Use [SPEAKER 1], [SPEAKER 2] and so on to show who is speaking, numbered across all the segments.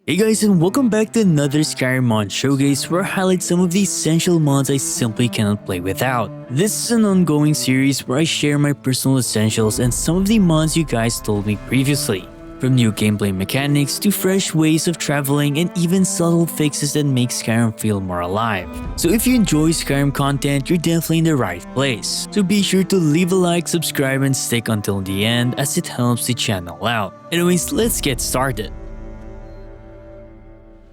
[SPEAKER 1] Hey guys, and welcome back to another Skyrim mod showcase where I highlight some of the essential mods I simply cannot play without. This is an ongoing series where I share my personal essentials and some of the mods you guys told me previously. From new gameplay mechanics to fresh ways of traveling and even subtle fixes that make Skyrim feel more alive. So if you enjoy Skyrim content, you're definitely in the right place. So be sure to leave a like, subscribe, and stick until the end as it helps the channel out. Anyways, let's get started.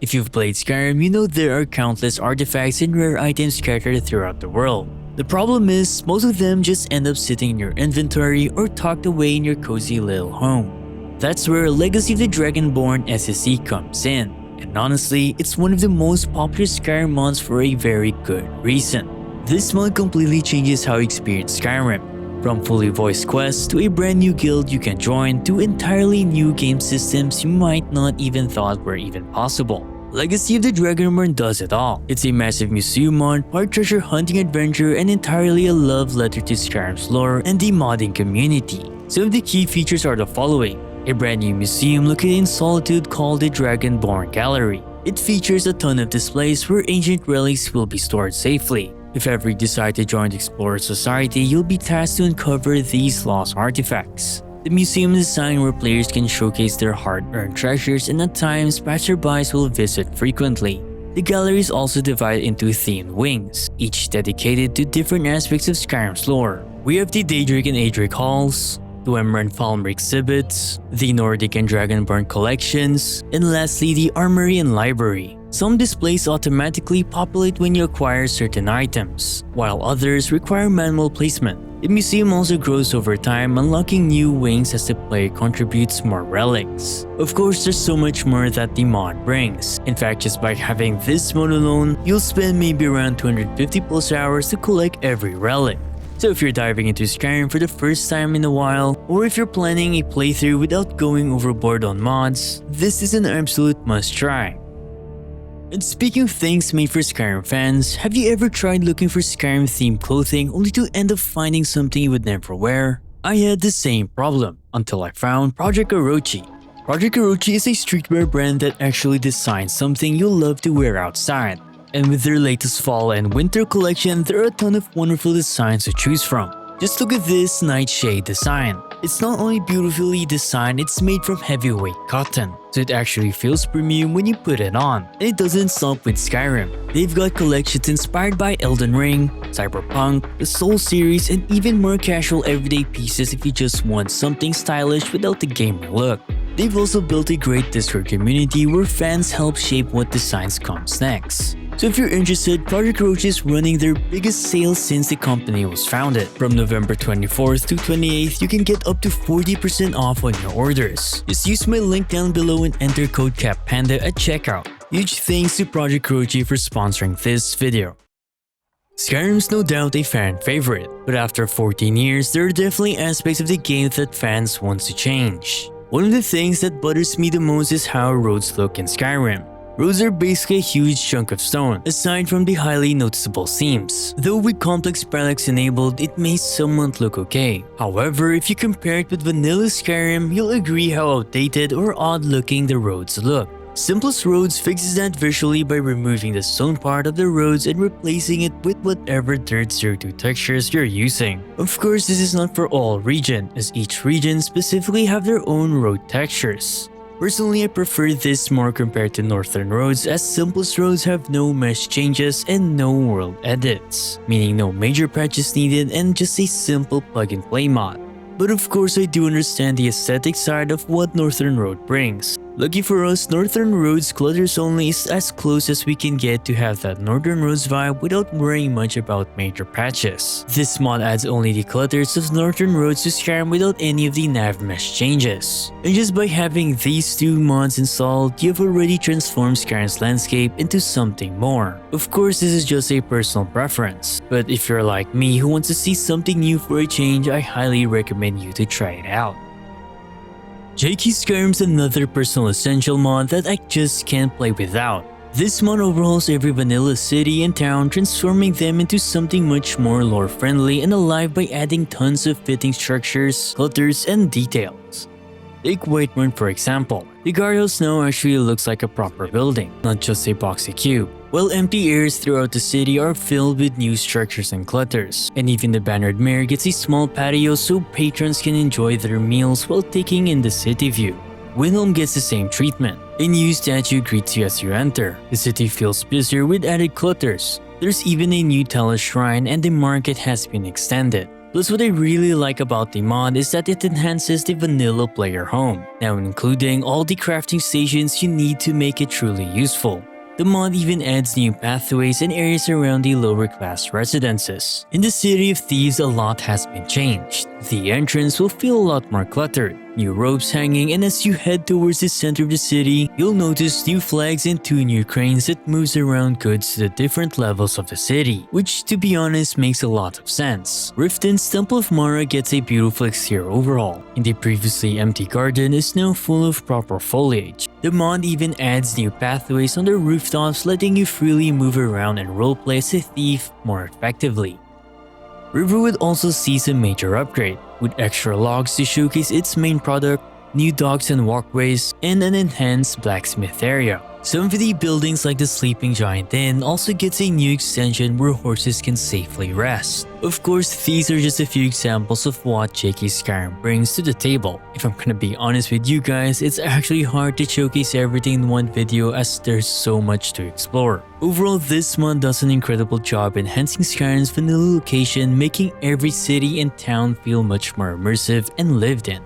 [SPEAKER 1] If you've played Skyrim, you know there are countless artifacts and rare items scattered throughout the world. The problem is, most of them just end up sitting in your inventory or tucked away in your cozy little home. That's where Legacy of the Dragonborn SSE comes in, and honestly, it's one of the most popular Skyrim mods for a very good reason. This mod completely changes how you experience Skyrim. From fully voiced quests to a brand new guild you can join to entirely new game systems you might not even thought were even possible. Legacy of the Dragonborn does it all. It's a massive museum mod, part treasure hunting adventure, and entirely a love letter to Skyrim's lore and the modding community. Some of the key features are the following. A brand new museum located in Solitude called the Dragonborn Gallery. It features a ton of displays where ancient relics will be stored safely. If ever you decide to join the Explorer Society, you'll be tasked to uncover these lost artifacts. The museum is designed where players can showcase their hard-earned treasures, and at times, passerbys will visit frequently. The gallery is also divided into themed wings, each dedicated to different aspects of Skyrim's lore. We have the Daedric and Adric halls, the Emmer and Falmer exhibits, the Nordic and Dragonborn collections, and lastly the Armory and Library. Some displays automatically populate when you acquire certain items, while others require manual placement. The museum also grows over time, unlocking new wings as the player contributes more relics. Of course, there's so much more that the mod brings. In fact, just by having this mod alone, you'll spend maybe around 250 plus hours to collect every relic. So if you're diving into Skyrim for the first time in a while, or if you're planning a playthrough without going overboard on mods, this is an absolute must-try. And speaking of things made for Skyrim fans, have you ever tried looking for Skyrim-themed clothing only to end up finding something you would never wear? I had the same problem until I found Project Orochi. Project Orochi is a streetwear brand that actually designs something you'll love to wear outside. And with their latest fall and winter collection, there are a ton of wonderful designs to choose from. Just look at this nightshade design. It's not only beautifully designed, it's made from heavyweight cotton, so it actually feels premium when you put it on. And it doesn't stop with Skyrim. They've got collections inspired by Elden Ring, Cyberpunk, the Soul series, and even more casual everyday pieces if you just want something stylish without the gamer look. They've also built a great Discord community where fans help shape what designs comes next. So if you're interested, Project Orochi is running their biggest sale since the company was founded. From November 24th to 28th, you can get up to 40% off on your orders. Just use my link down below and enter code CAPPANDA at checkout. Huge thanks to Project Orochi for sponsoring this video. Skyrim's no doubt a fan favorite, but after 14 years, there are definitely aspects of the game that fans want to change. One of the things that bothers me the most is how roads look in Skyrim. Roads are basically a huge chunk of stone, aside from the highly noticeable seams. Though with complex parallax enabled, it may somewhat look okay. However, if you compare it with vanilla Skyrim, you'll agree how outdated or odd looking the roads look. Simplest Roads fixes that visually by removing the stone part of the roads and replacing it with whatever Dirt 02 textures you're using. Of course, this is not for all regions, as each region specifically have their own road textures. Personally, I prefer this more compared to Northern Roads, as Simplest Roads have no mesh changes and no world edits, meaning no major patches needed and just a simple plug-and-play mod. But of course, I do understand the aesthetic side of what Northern Road brings. Lucky for us, Northern Roads Clutters only is as close as we can get to have that Northern Roads vibe without worrying much about major patches. This mod adds only the Clutters of Northern Roads to Skyrim without any of the nav mesh changes. And just by having these two mods installed, you've already transformed Skyrim's landscape into something more. Of course, this is just a personal preference, but if you're like me who wants to see something new for a change, I highly recommend you to try it out. Skyrim's another personal essential mod that I just can't play without. This mod overhauls every vanilla city and town, transforming them into something much more lore-friendly and alive by adding tons of fitting structures, clutters, and details. Take Whitemore for example. The guardhouse now actually looks like a proper building, not just a boxy cube. While empty areas throughout the city are filled with new structures and clutters, and even the bannered mare gets a small patio so patrons can enjoy their meals while taking in the city view. Windhelm gets the same treatment. A new statue greets you as you enter. The city feels busier with added clutters. There's even a new Talos shrine and the market has been extended. Plus, what I really like about the mod is that it enhances the vanilla player home, now including all the crafting stations you need to make it truly useful. The mod even adds new pathways and areas around the lower class residences. In the City of Thieves, a lot has been changed. The entrance will feel a lot more cluttered, new ropes hanging, and as you head towards the center of the city, you'll notice new flags and 2 new cranes that moves around goods to the different levels of the city, which to be honest makes a lot of sense. Riften's Temple of Mara gets a beautiful exterior overhaul, and the previously empty garden is now full of proper foliage. The mod even adds new pathways on the rooftops, letting you freely move around and roleplay as a thief more effectively. Riverwood also sees a major upgrade, with extra logs to showcase its main product, new docks and walkways, and an enhanced blacksmith area. Some of the buildings like the Sleeping Giant Inn also gets a new extension where horses can safely rest. Of course, these are just a few examples of what JK Skyrim brings to the table. If I'm gonna be honest with you guys, it's actually hard to showcase everything in one video as there's so much to explore. Overall, this mod does an incredible job enhancing Skyrim's vanilla location, making every city and town feel much more immersive and lived in.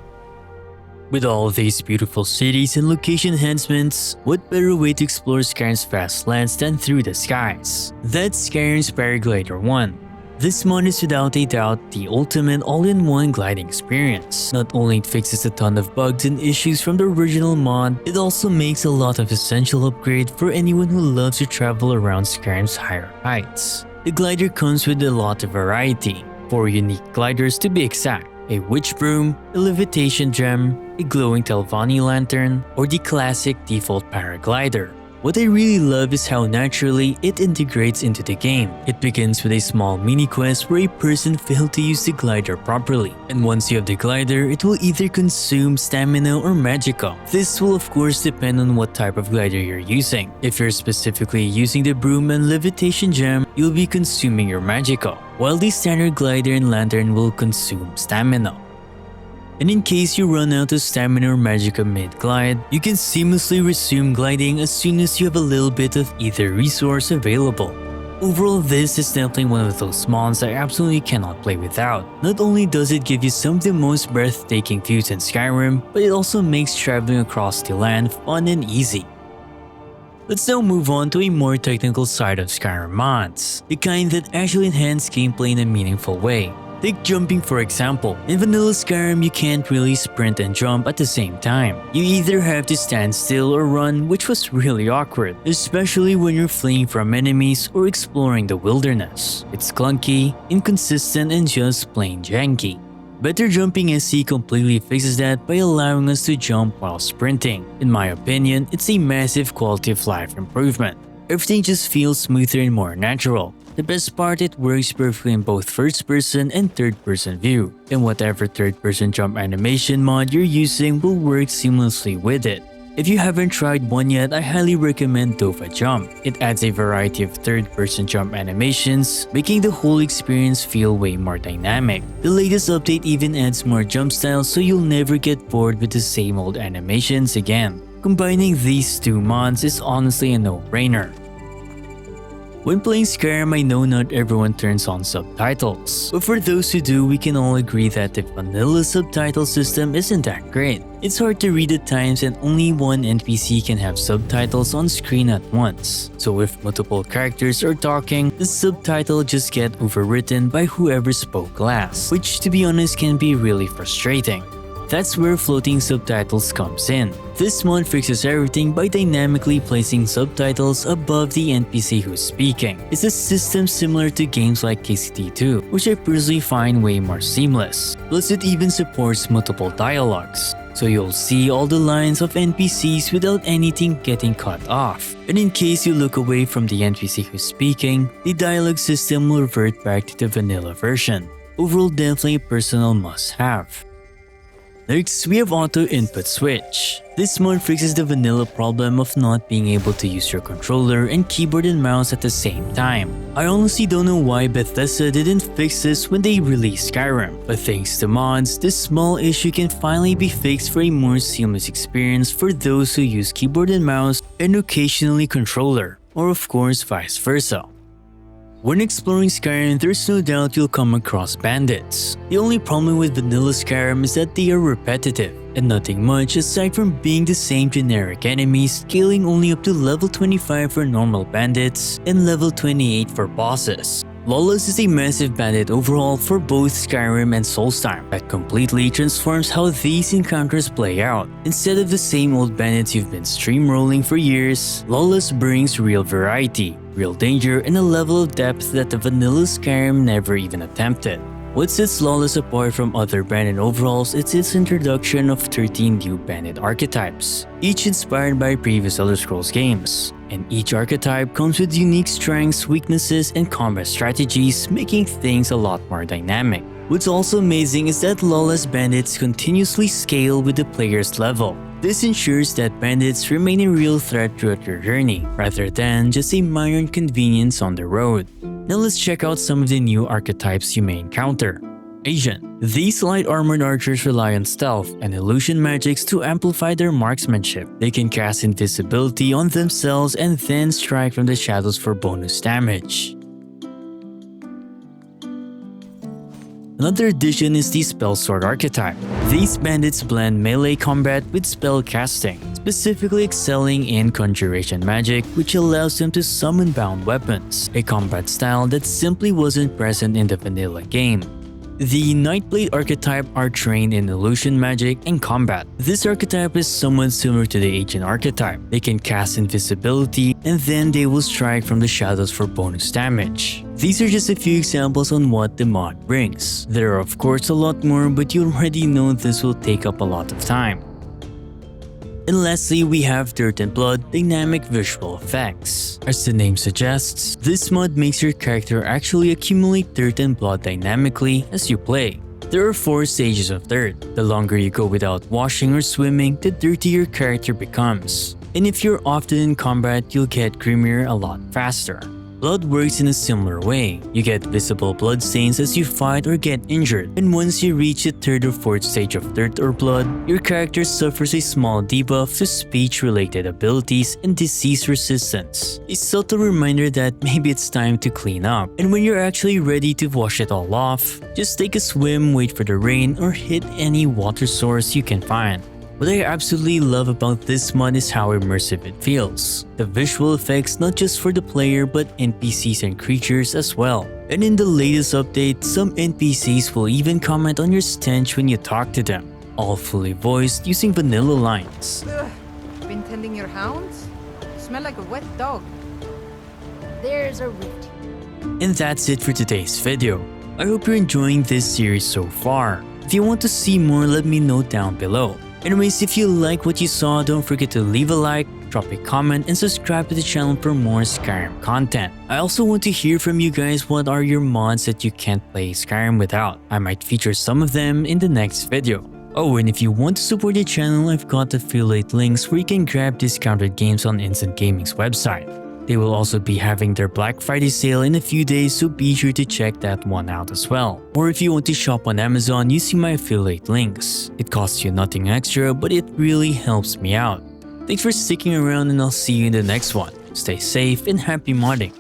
[SPEAKER 1] With all of these beautiful cities and location enhancements, what better way to explore Skyrim's vast lands than through the skies? That's Skyrim's Paraglider 1. This mod is without a doubt the ultimate all-in-one gliding experience. Not only it fixes a ton of bugs and issues from the original mod, it also makes a lot of essential upgrades for anyone who loves to travel around Skyrim's higher heights. The glider comes with a lot of variety, 4 unique gliders to be exact. A witch broom, a levitation gem, a glowing Telvanni lantern, or the classic default paraglider. What I really love is how naturally it integrates into the game. It begins with a small mini quest where a person failed to use the glider properly, and once you have the glider, it will either consume stamina or magicka. This will of course depend on what type of glider you're using. If you're specifically using the broom and levitation gem, you'll be consuming your magicka, while the standard glider and lantern will consume stamina. And in case you run out of stamina or magicka mid-glide, you can seamlessly resume gliding as soon as you have a little bit of either resource available. Overall, this is definitely one of those mods I absolutely cannot play without. Not only does it give you some of the most breathtaking views in Skyrim, but it also makes traveling across the land fun and easy. Let's now move on to a more technical side of Skyrim mods, the kind that actually enhance gameplay in a meaningful way. Take jumping for example. In vanilla Skyrim, you can't really sprint and jump at the same time. You either have to stand still or run, which was really awkward, especially when you're fleeing from enemies or exploring the wilderness. It's clunky, inconsistent, and just plain janky. Better Jumping SE completely fixes that by allowing us to jump while sprinting. In my opinion, it's a massive quality of life improvement. Everything just feels smoother and more natural. The best part, it works perfectly in both first-person and third-person view, and whatever third-person jump animation mod you're using will work seamlessly with it. If you haven't tried one yet, I highly recommend Dova Jump. It adds a variety of third-person jump animations, making the whole experience feel way more dynamic. The latest update even adds more jump styles so you'll never get bored with the same old animations again. Combining these 2 mods is honestly a no-brainer. When playing Skyrim, I know not everyone turns on subtitles, but for those who do, we can all agree that the vanilla subtitle system isn't that great. It's hard to read at times and only one NPC can have subtitles on screen at once. So if multiple characters are talking, the subtitle just get overwritten by whoever spoke last, which to be honest can be really frustrating. That's where floating subtitles comes in. This mod fixes everything by dynamically placing subtitles above the NPC who's speaking. It's a system similar to games like KCD2, which I personally find way more seamless. Plus, it even supports multiple dialogues, so you'll see all the lines of NPCs without anything getting cut off. And in case you look away from the NPC who's speaking, the dialogue system will revert back to the vanilla version. Overall, definitely a personal must-have. Next, we have Auto Input Switch. This mod fixes the vanilla problem of not being able to use your controller and keyboard and mouse at the same time. I honestly don't know why Bethesda didn't fix this when they released Skyrim, but thanks to mods, this small issue can finally be fixed for a more seamless experience for those who use keyboard and mouse and occasionally controller, or of course vice versa. When exploring Skyrim, there's no doubt you'll come across bandits. The only problem with vanilla Skyrim is that they are repetitive, and nothing much aside from being the same generic enemies, scaling only up to level 25 for normal bandits and level 28 for bosses. Lawless is a massive bandit overhaul for both Skyrim and Soulstime that completely transforms how these encounters play out. Instead of the same old bandits you've been streamrolling for years, Lawless brings real variety, real danger, and a level of depth that the vanilla Skyrim never even attempted. What sets Lawless apart from other bandit overhauls is its introduction of 13 new bandit archetypes, each inspired by previous Elder Scrolls games. And each archetype comes with unique strengths, weaknesses, and combat strategies, making things a lot more dynamic. What's also amazing is that Lawless bandits continuously scale with the player's level. This ensures that bandits remain a real threat throughout your journey, rather than just a minor inconvenience on the road. Now let's check out some of the new archetypes you may encounter. Agent. These light armored archers rely on stealth and illusion magics to amplify their marksmanship. They can cast invisibility on themselves and then strike from the shadows for bonus damage. Another addition is the Spell Sword archetype. These bandits blend melee combat with spell casting, specifically excelling in conjuration magic, which allows them to summon bound weapons, a combat style that simply wasn't present in the vanilla game. The Nightblade archetype are trained in illusion magic and combat. This archetype is somewhat similar to the Agent archetype. They can cast invisibility and then they will strike from the shadows for bonus damage. These are just a few examples on what the mod brings. There are of course a lot more, but you already know this will take up a lot of time. And lastly, we have Dirt and Blood Dynamic Visual Effects. As the name suggests, this mod makes your character actually accumulate dirt and blood dynamically as you play. There are 4 stages of dirt. The longer you go without washing or swimming, the dirtier your character becomes. And if you're often in combat, you'll get creamier a lot faster. Blood works in a similar way. You get visible blood stains as you fight or get injured, and once you reach the 3rd or 4th stage of dirt or blood, your character suffers a small debuff to speech-related abilities and disease resistance. A subtle reminder that maybe it's time to clean up, and when you're actually ready to wash it all off, just take a swim, wait for the rain, or hit any water source you can find. What I absolutely love about this mod is how immersive it feels. The visual effects not just for the player but NPCs and creatures as well. And in the latest update, some NPCs will even comment on your stench when you talk to them, all fully voiced using vanilla lines.
[SPEAKER 2] Ugh, been tending your hounds? Smell like a wet dog.
[SPEAKER 3] There's a root.
[SPEAKER 1] And that's it for today's video. I hope you're enjoying this series so far. If you want to see more, let me know down below. Anyways, if you like what you saw, don't forget to leave a like, drop a comment, and subscribe to the channel for more Skyrim content. I also want to hear from you guys, what are your mods that you can't play Skyrim without? I might feature some of them in the next video. Oh, and if you want to support the channel, I've got affiliate links where you can grab discounted games on Instant Gaming's website. They will also be having their Black Friday sale in a few days, so be sure to check that one out as well. Or if you want to shop on Amazon using my affiliate links. It costs you nothing extra, but it really helps me out. Thanks for sticking around, and I'll see you in the next one. Stay safe and happy modding.